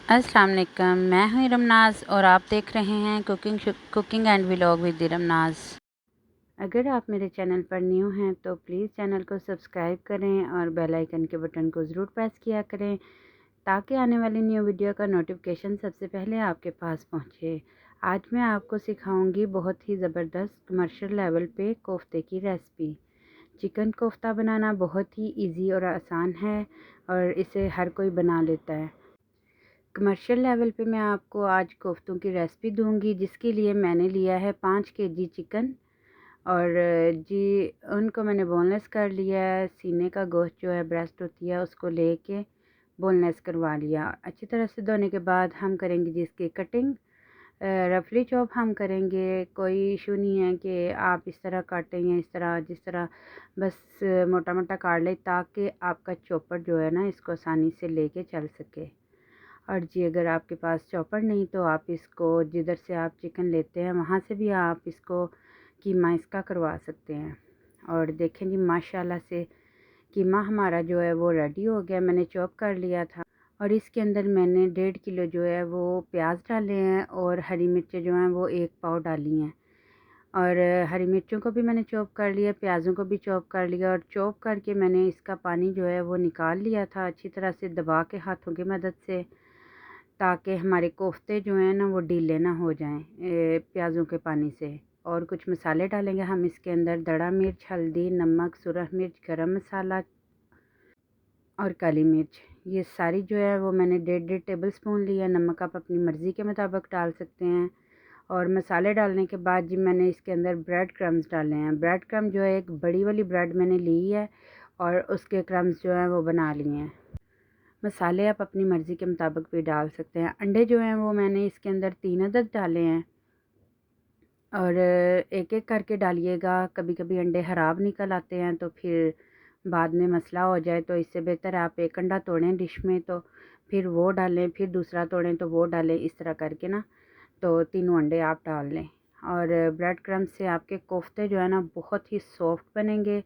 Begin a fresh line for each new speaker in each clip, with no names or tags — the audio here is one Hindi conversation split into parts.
अस्सलाम वालेकुम, मैं हूँ रमनाज और आप देख रहे हैं कुकिंग एंड व्लॉग विद रमनाज। अगर आप मेरे चैनल पर न्यू हैं तो प्लीज़ चैनल को सब्सक्राइब करें और बेल आइकन के बटन को ज़रूर प्रेस किया करें ताकि आने वाली न्यू वीडियो का नोटिफिकेशन सबसे पहले आपके पास पहुँचे। आज मैं आपको सिखाऊंगी बहुत ही ज़बरदस्त कमर्शियल लेवल पे कोफ्ते की रेसिपी। चिकन कोफ्ता बनाना बहुत ही ईजी और आसान है और इसे हर कोई बना लेता है। कमर्शियल लेवल पे मैं आपको आज कोफ्तों की रेसिपी दूंगी, जिसके लिए मैंने लिया है 5 केजी चिकन और जी उनको मैंने बोनलेस कर लिया है। सीने का गोश्त जो है, ब्रेस्ट होती है, उसको लेके बोनलेस करवा लिया। अच्छी तरह से धोने के बाद हम करेंगे जी इसकी कटिंग। रफली चॉप हम करेंगे, कोई इशू नहीं है कि आप इस तरह काटें या इस तरह, जिस तरह बस मोटा मोटा काट लें ताकि आपका चॉपर जो है ना इसको आसानी से लेके चल सके। और जी अगर आपके पास चॉपर नहीं तो आप इसको जिधर से आप चिकन लेते हैं वहाँ से भी आप इसको कीमा इसका करवा सकते हैं। और देखें जी माशाल्लाह से कीमा हमारा जो है वो रेडी हो गया, मैंने चॉप कर लिया था। और इसके अंदर मैंने 1.5 किलो जो है वो प्याज डाले हैं और हरी मिर्चें जो हैं वो 1 पाव डाली हैं। और हरी मिर्चों को भी मैंने चॉप कर लिया, प्याज़ों को भी चॉप कर लिया और चॉप करके मैंने इसका पानी जो है वो निकाल लिया था अच्छी तरह से दबा के हाथों की मदद से, ताकि हमारे कोफ्ते जो हैं ना वो ढीले ना हो जाएं प्याज़ों के पानी से। और कुछ मसाले डालेंगे हम इसके अंदर, दड़ा मिर्च, हल्दी, नमक, सुरख मिर्च, गरम मसाला और काली मिर्च। ये सारी जो है वो मैंने 1.5 टेबल स्पून लिया। नमक आप अपनी मर्ज़ी के मुताबिक डाल सकते हैं। और मसाले डालने के बाद जी मैंने इसके अंदर ब्रेड क्रम्स डाले हैं। ब्रेड क्रम्स जो है एक बड़ी वाली ब्रेड मैंने ली है और उसके क्रम्स जो हैं वो बना लिए हैं। मसाले आप अपनी मर्ज़ी के मुताबिक भी डाल सकते हैं। अंडे जो हैं वो मैंने इसके अंदर 3 अदद डाले हैं और एक एक करके डालिएगा। कभी कभी अंडे ख़राब निकल आते हैं तो फिर बाद में मसला हो जाए, तो इससे बेहतर आप एक अंडा तोड़ें डिश में तो फिर वो डालें, फिर दूसरा तोड़ें तो वो डालें, इस तरह करके ना तो तीनों अंडे आप डाल लें। और ब्रेड क्रम्स से आपके कोफ्ते जो है ना बहुत ही सॉफ्ट बनेंगे।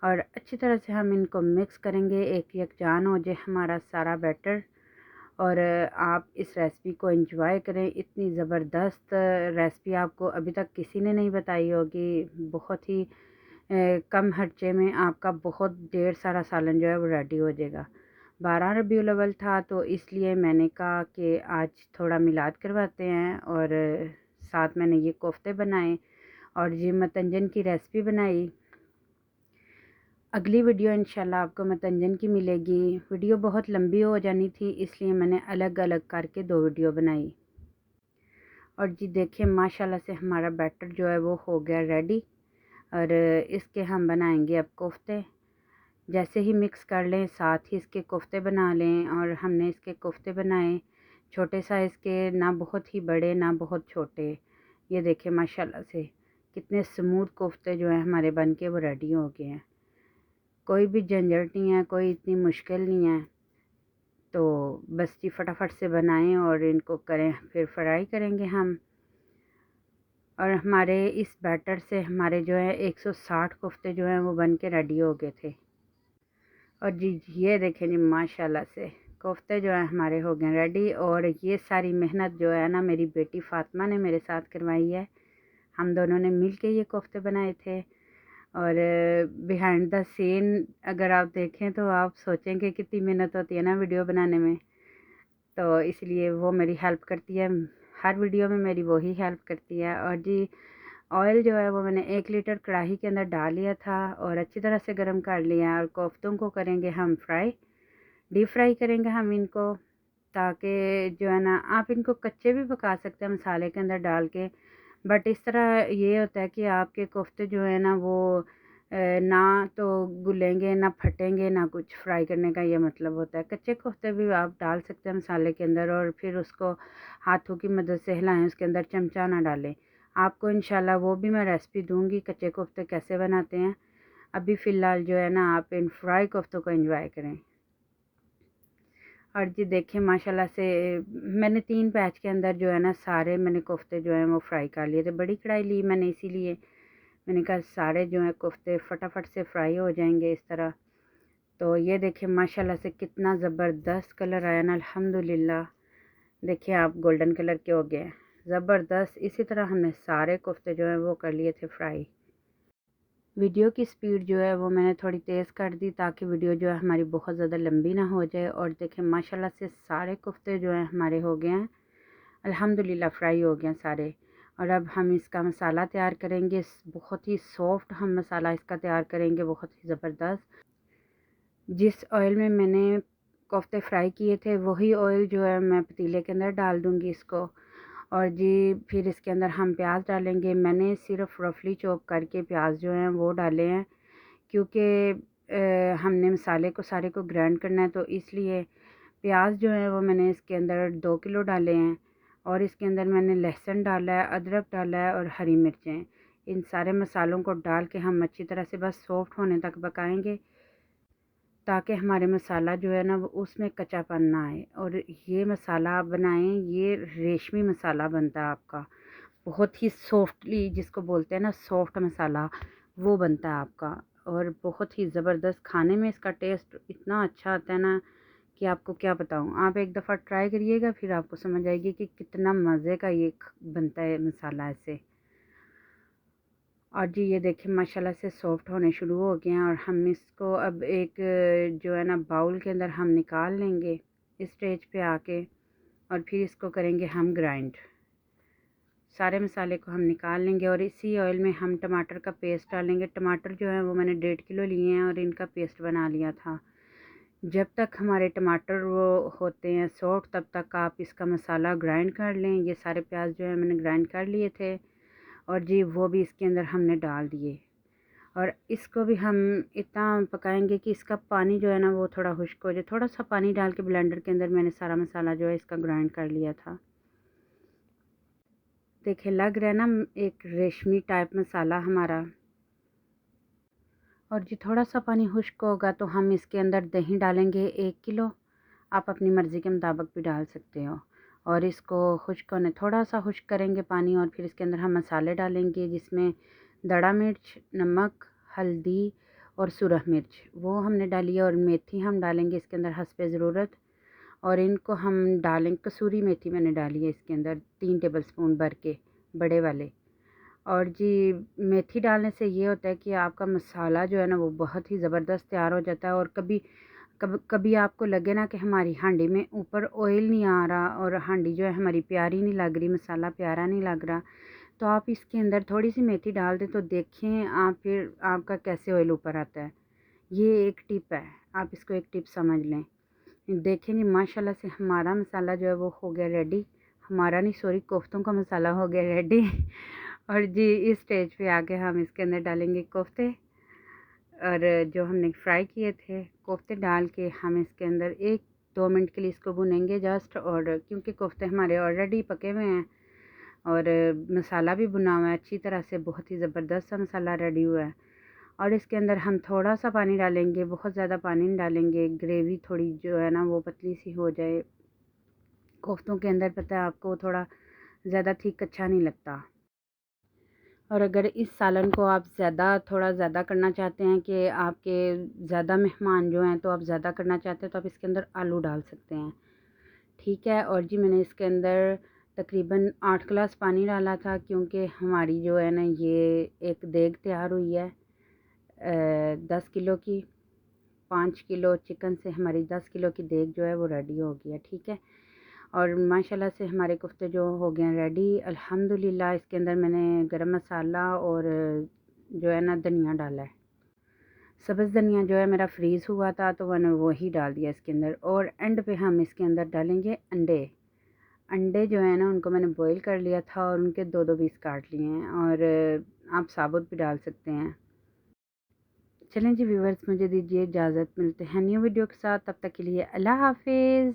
और अच्छी तरह से हम इनको मिक्स करेंगे, एक यकजान हो जाए हमारा सारा बैटर। और आप इस रेसिपी को एंजॉय करें। इतनी ज़बरदस्त रेसिपी आपको अभी तक किसी ने नहीं बताई होगी। बहुत ही कम खर्चे में आपका बहुत ढेर सारा सालन जो है वो रेडी हो जाएगा। 12 रबीउल अव्वल था तो इसलिए मैंने कहा कि आज थोड़ा मिलाद करवाते हैं और साथ मैंने ये कोफ्ते बनाए और ये मतंजन की रेसिपी बनाई। अगली वीडियो इंशाल्लाह आपको मतंजन की मिलेगी। वीडियो बहुत लंबी हो जानी थी इसलिए मैंने अलग अलग करके 2 वीडियो बनाई। और जी देखिए माशाल्लाह से हमारा बैटर जो है वो हो गया रेडी। और इसके हम बनाएंगे अब कोफ्ते। जैसे ही मिक्स कर लें साथ ही इसके कोफ्ते बना लें। और हमने इसके कोफ्ते बनाए छोटे साइज़ के, ना बहुत ही बड़े ना बहुत छोटे। ये देखिए माशाल्लाह से कितने स्मूथ कोफ्ते जो हैं हमारे बन के वो रेडी हो गए हैं। कोई भी झंझट नहीं है, कोई इतनी मुश्किल नहीं है। तो बस जी फटाफट से बनाएं और इनको करें, फिर फ्राई करेंगे हम। और हमारे इस बैटर से हमारे जो है 160 कोफ्ते जो हैं वो बन के रेडी हो गए थे। और जी ये देखें जी माशाल्लाह से कोफ्ते जो है हमारे हो गए रेडी। और ये सारी मेहनत जो है ना मेरी बेटी फ़ातिमा ने मेरे साथ करवाई है। हम दोनों ने मिल के ये कोफ्ते बनाए थे। और बिहाइंड द सीन अगर आप देखें तो आप सोचेंगे कितनी मेहनत होती है ना वीडियो बनाने में। तो इसलिए वो मेरी हेल्प करती है, हर वीडियो में मेरी वही हेल्प करती है। और जी ऑयल जो है वो मैंने 1 लीटर कढ़ाई के अंदर डाल लिया था और अच्छी तरह से गर्म कर लिया। और कोफ्तों को करेंगे हम फ्राई, डीप फ्राई करेंगे हम इनको, ताकि जो है ना आप इनको कच्चे भी पका सकते हैं मसाले के अंदर डाल के। बट इस तरह ये होता है कि आपके कोफ्ते जो है ना वो ना तो गुलेंगे ना फटेंगे ना कुछ। फ्राई करने का ये मतलब होता है। कच्चे कोफ्ते भी आप डाल सकते हैं मसाले के अंदर और फिर उसको हाथों की मदद से हिलाएं, उसके अंदर चमचा ना डालें। आपको इंशाल्लाह वो भी मैं रेसिपी दूंगी कच्चे कोफ्ते कैसे बनाते हैं। अभी फ़िलहाल जो है ना आप इन फ्राई कोफ्तों को एंजॉय करें। और जी देखिए माशाल्लाह से मैंने 3 बैच के अंदर जो है ना सारे मैंने कोफ्ते जो हैं वो फ्राई कर लिए थे। बड़ी कढ़ाई ली मैंने, इसीलिए मैंने कहा सारे जो हैं कोफ्ते फटाफट से फ्राई हो जाएंगे इस तरह। तो ये देखिए माशाल्लाह से कितना ज़बरदस्त कलर आया ना, अल्हम्दुलिल्लाह। देखिए आप गोल्डन कलर के हो गए हैं, ज़बरदस्त। इसी तरह हमने सारे कोफ्ते जो हैं वो कर लिए थे फ्राई। वीडियो की स्पीड जो है वो मैंने थोड़ी तेज़ कर दी ताकि वीडियो जो है हमारी बहुत ज़्यादा लंबी ना हो जाए। और देखें माशाल्लाह से सारे कोफ्ते जो हैं हमारे हो गए हैं, अल्हम्दुलिल्लाह फ्राई हो गए हैं सारे। और अब हम इसका मसाला तैयार करेंगे। बहुत ही सॉफ्ट हम मसाला इसका तैयार करेंगे, बहुत ही ज़बरदस्त। जिस ऑयल में मैंने कोफ्ते फ्राई किए थे वही ऑयल जो है मैं पतीले के अंदर डाल दूँगी इसको। और जी फिर इसके अंदर हम प्याज डालेंगे। मैंने सिर्फ रफली चॉप करके प्याज जो हैं वो डाले हैं, क्योंकि हमने मसाले को सारे को ग्राइंड करना है, तो इसलिए प्याज जो है वो मैंने इसके अंदर 2 किलो डाले हैं। और इसके अंदर मैंने लहसुन डाला है, अदरक डाला है और हरी मिर्चें। इन सारे मसालों को डाल के हम अच्छी तरह से बस सॉफ्ट होने तक पकाएंगे, ताकि हमारे मसाला जो है ना वो उसमें कच्चापन ना आए। और ये मसाला आप बनाएं, ये रेशमी मसाला बनता है आपका, बहुत ही सॉफ्टली, जिसको बोलते हैं ना सॉफ्ट मसाला, वो बनता है आपका। और बहुत ही ज़बरदस्त खाने में इसका टेस्ट इतना अच्छा आता है ना कि आपको क्या बताऊँ। आप एक दफ़ा ट्राई करिएगा, फिर आपको समझ आएगी कि कितना मज़े का ये बनता है मसाला ऐसे। और जी ये देखिए माशाल्लाह से सॉफ्ट होने शुरू हो गए हैं। और हम इसको अब एक जो है ना बाउल के अंदर हम निकाल लेंगे इस स्टेज पे आके। और फिर इसको करेंगे हम ग्राइंड। सारे मसाले को हम निकाल लेंगे और इसी ऑयल में हम टमाटर का पेस्ट डालेंगे। टमाटर जो है वो मैंने 1.5 किलो लिए हैं और इनका पेस्ट बना लिया था। जब तक हमारे टमाटर वो होते हैं सॉफ्ट, तब तक आप इसका मसाला ग्राइंड कर लें। ये सारे प्याज जो है मैंने ग्राइंड कर लिए थे और जी वो भी इसके अंदर हमने डाल दिए। और इसको भी हम इतना पकाएंगे कि इसका पानी जो है ना वो थोड़ा खुश्क हो जाए। थोड़ा सा पानी डाल के ब्लेंडर के अंदर मैंने सारा मसाला जो है इसका ग्राइंड कर लिया था। देखिए लग रहा है ना एक रेशमी टाइप मसाला हमारा। और जी थोड़ा सा खुश्क खुश्क होगा तो हम इसके अंदर दही डालेंगे 1 किलो। आप अपनी मर्ज़ी के मुताबिक भी डाल सकते हो। और इसको खुश्क होने थोड़ा सा खुश्क करेंगे पानी, और फिर इसके अंदर हम मसाले डालेंगे, जिसमें दड़ा मिर्च, नमक, हल्दी और सुरख मिर्च वो हमने डाली है। और मेथी हम डालेंगे इसके अंदर हस्बे ज़रूरत। और इनको हम डालेंगे, कसूरी मेथी मैंने डाली है इसके अंदर 3 टेबलस्पून भर के, बड़े वाले। और जी मेथी डालने से ये होता है कि आपका मसाला जो है ना वो बहुत ही ज़बरदस्त तैयार हो जाता है। और कभी आपको लगे ना कि हमारी हांडी में ऊपर ऑयल नहीं आ रहा और हांडी जो है हमारी प्यारी नहीं लग रही, मसाला प्यारा नहीं लग रहा, तो आप इसके अंदर थोड़ी सी मेथी डाल दें तो देखें आप फिर आपका कैसे ऑयल ऊपर आता है। ये एक टिप है, आप इसको एक टिप समझ लें। देखें जी माशाल्लाह से हमारा मसाला जो है वो हो गया रेडी। हमारा नहीं, सॉरी, कोफ्तों का मसाला हो गया रेडी। और जी इस स्टेज पे आके हम इसके अंदर डालेंगे कोफ्ते। और जो हमने फ्राई किए थे कोफ्ते डाल के हम इसके अंदर 1-2 मिनट के लिए इसको भुनेंगे जस्ट। और क्योंकि कोफ्ते हमारे ऑलरेडी पके हुए हैं और मसाला भी भुना हुआ है अच्छी तरह से, बहुत ही ज़बरदस्त सा मसाला रेडी हुआ है। और इसके अंदर हम थोड़ा सा पानी डालेंगे, बहुत ज़्यादा पानी नहीं डालेंगे, ग्रेवी थोड़ी जो है ना वो पतली सी हो जाए। कोफ्तों के अंदर पता है आपको थोड़ा ज़्यादा थिक अच्छा नहीं लगता। और अगर इस सालन को आप थोड़ा ज़्यादा करना चाहते हैं कि आपके ज़्यादा मेहमान जो हैं तो आप ज़्यादा करना चाहते हैं, तो आप इसके अंदर आलू डाल सकते हैं। ठीक है। और जी मैंने इसके अंदर तकरीबन 8 गिलास पानी डाला था, क्योंकि हमारी जो है ना ये एक देग तैयार हुई है 10 किलो की। 5 किलो चिकन से हमारी 10 किलो की देग जो है वो रेडी हो गई है। ठीक है। और माशाल्लाह से हमारे कोफ्ते जो हो गए हैं रेडी अल्हम्दुलिल्लाह। इसके अंदर मैंने गरम मसाला और जो है ना धनिया डाला है। सब्ज़ धनिया जो है मेरा फ्रीज़ हुआ था तो मैंने वही डाल दिया इसके अंदर। और एंड पे हम इसके अंदर डालेंगे अंडे। अंडे जो है ना उनको मैंने बॉईल कर लिया था और उनके 2-2 पीस काट लिए हैं। और आप साबुत भी डाल सकते हैं। चलें जी व्यूवर्स, मुझे दीजिए इजाज़त, मिलते हैं न्यू वीडियो के साथ। तब तक के लिए अल्लाह हाफ़िज़।